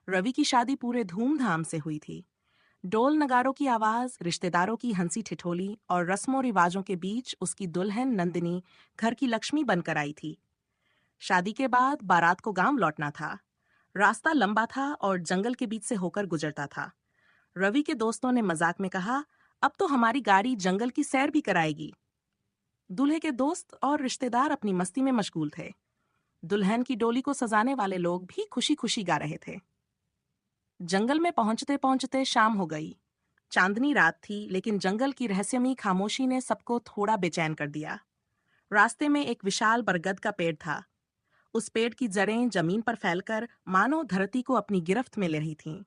रवि की शादी पूरे धूमधाम से हुई थी। डोल नगारों की आवाज, रिश्तेदारों की हंसी ठिठोली और रस्मों रिवाजों के बीच उसकी दुल्हन नंदिनी घर की लक्ष्मी बनकर आई थी। शादी के बाद बारात को गांव लौटना था। रास्ता लंबा था और जंगल के बीच से होकर गुजरता था। रवि के दोस्तों ने मजाक में कहा, अब तो हमारी गाड़ी जंगल की सैर भी कराएगी। दूल्हे के दोस्त और रिश्तेदार अपनी मस्ती में मशगूल थे। दुल्हन की डोली को सजाने वाले लोग भी खुशी खुशी गा रहे थे। जंगल में पहुंचते पहुंचते शाम हो गई। चांदनी रात थी, लेकिन जंगल की रहस्यमयी खामोशी ने सबको थोड़ा बेचैन कर दिया। रास्ते में एक विशाल बरगद का पेड़ था। उस पेड़ की जड़ें जमीन पर फैलकर मानो धरती को अपनी गिरफ्त में ले रही थीं।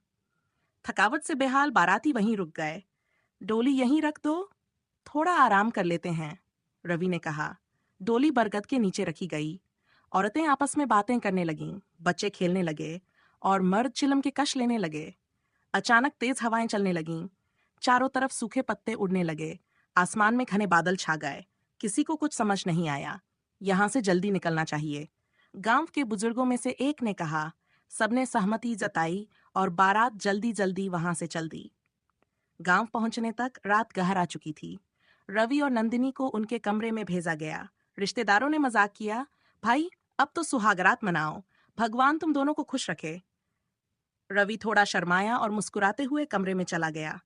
थकावट से बेहाल बाराती वहीं रुक गए। डोली यहीं रख दो, थोड़ा आराम कर लेते हैं, रवि ने कहा। डोली बरगद के नीचे रखी गई। औरतें आपस में बातें करने लगीं, बच्चे खेलने लगे और मर्द चिलम के कश लेने लगे। अचानक तेज हवाएं चलने लगीं। चारों तरफ सूखे पत्ते उड़ने लगे। आसमान में घने बादल छा गए। किसी को कुछ समझ नहीं आया। यहां से जल्दी निकलना चाहिए, गांव के बुजुर्गों में से एक ने कहा। सबने सहमति जताई और बारात जल्दी जल्दी वहां से चल दी। गांव पहुंचने तक रात गहर आ चुकी थी। रवि और नंदिनी को उनके कमरे में भेजा गया। रिश्तेदारों ने मजाक किया, भाई अब तो सुहागरात मनाओ, भगवान तुम दोनों को खुश रखे। रवि थोड़ा शर्माया और मुस्कुराते हुए कमरे में चला गया।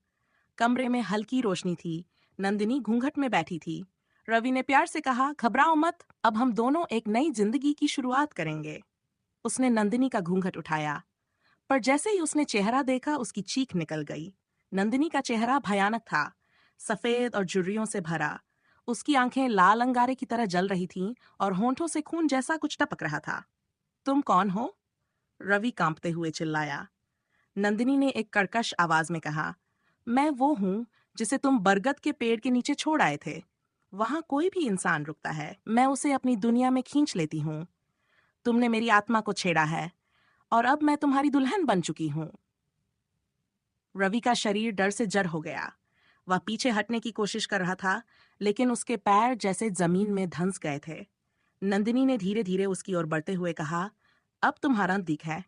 कमरे में हल्की रोशनी थी। नंदिनी घूंघट में बैठी थी। रवि ने प्यार से कहा, घबराओ मत, अब हम दोनों एक नई जिंदगी की शुरुआत करेंगे। उसने नंदिनी का घूंघट उठाया, पर जैसे ही उसने चेहरा देखा उसकी चीख निकल गई। नंदिनी का चेहरा भयानक था, सफेद और झुर्रियों से भरा। उसकी आंखें लाल अंगारे की तरह जल रही थीं और होंठों से खून जैसा कुछ टपक रहा था। तुम कौन हो? रवि कांपते हुए चिल्लाया। नंदिनी ने एक कर्कश आवाज में कहा, मैं वो हूं जिसे तुम बरगद के पेड़ के नीचे छोड़ आए थे। वहां कोई भी इंसान रुकता है, मैं उसे अपनी दुनिया में खींच लेती हूँ। तुमने मेरी आत्मा को छेड़ा है और अब मैं तुम्हारी दुल्हन बन चुकी हूँ। रवि का शरीर डर से जर हो गया। वह पीछे हटने की कोशिश कर रहा था, लेकिन उसके पैर जैसे जमीन में धंस गए थे। नंदिनी ने धीरे धीरे उसकी ओर बढ़ते हुए कहा, अब तुम्हारा दिख है।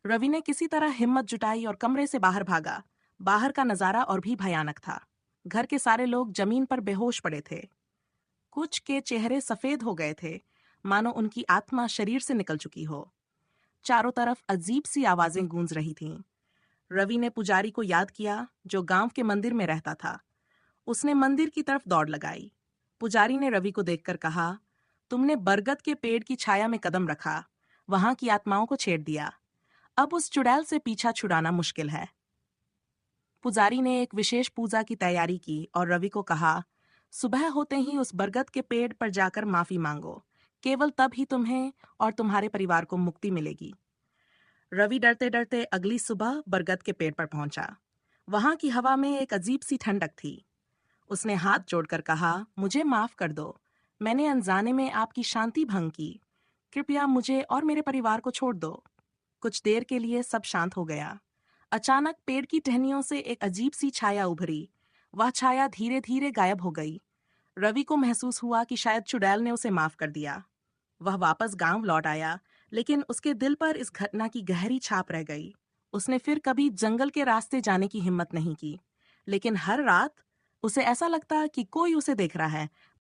रवि ने किसी तरह हिम्मत जुटाई और कमरे से बाहर भागा। बाहर का नजारा और भी भयानक था। घर के सारे लोग जमीन पर बेहोश पड़े थे। कुछ के चेहरे सफेद हो गए थे, मानो उनकी आत्मा शरीर से निकल चुकी हो। चारों तरफ अजीब सी आवाजें गूंज रही थीं। रवि ने पुजारी को याद किया, जो गांव के मंदिर में रहता था। उसने मंदिर की तरफ दौड़ लगाई। पुजारी ने रवि को देखकर कहा, तुमने बरगद के पेड़ की छाया में कदम रखा, वहां की आत्माओं को छेड़ दिया। अब उस चुड़ैल से पीछा छुड़ाना मुश्किल है। पुजारी ने एक विशेष पूजा की तैयारी की और रवि को कहा, सुबह होते ही उस बरगद के पेड़ पर जाकर माफी मांगो। केवल तब ही तुम्हें और तुम्हारे परिवार को मुक्ति मिलेगी। रवि डरते डरते अगली सुबह बरगद के पेड़ पर पहुंचा। वहां की हवा में एक अजीब सी ठंडक थी। उसने हाथ जोड़कर कहा, मुझे माफ कर दो, मैंने अनजाने में आपकी शांति भंग की। कृपया मुझे और मेरे परिवार को छोड़ दो। कुछ देर के लिए सब शांत हो गया। अचानक पेड़ की टहनियों से एक अजीब सी छाया उभरी। वह छाया धीरे धीरे गायब हो गई। रवि को महसूस हुआ कि शायद चुड़ैल ने उसे माफ कर दिया। वह वापस गांव लौट आया, लेकिन उसके दिल पर इस घटना की गहरी छाप रह गई। उसने फिर कभी जंगल के रास्ते जाने की हिम्मत नहीं की, लेकिन हर रात उसे ऐसा लगता कि कोई उसे देख रहा है,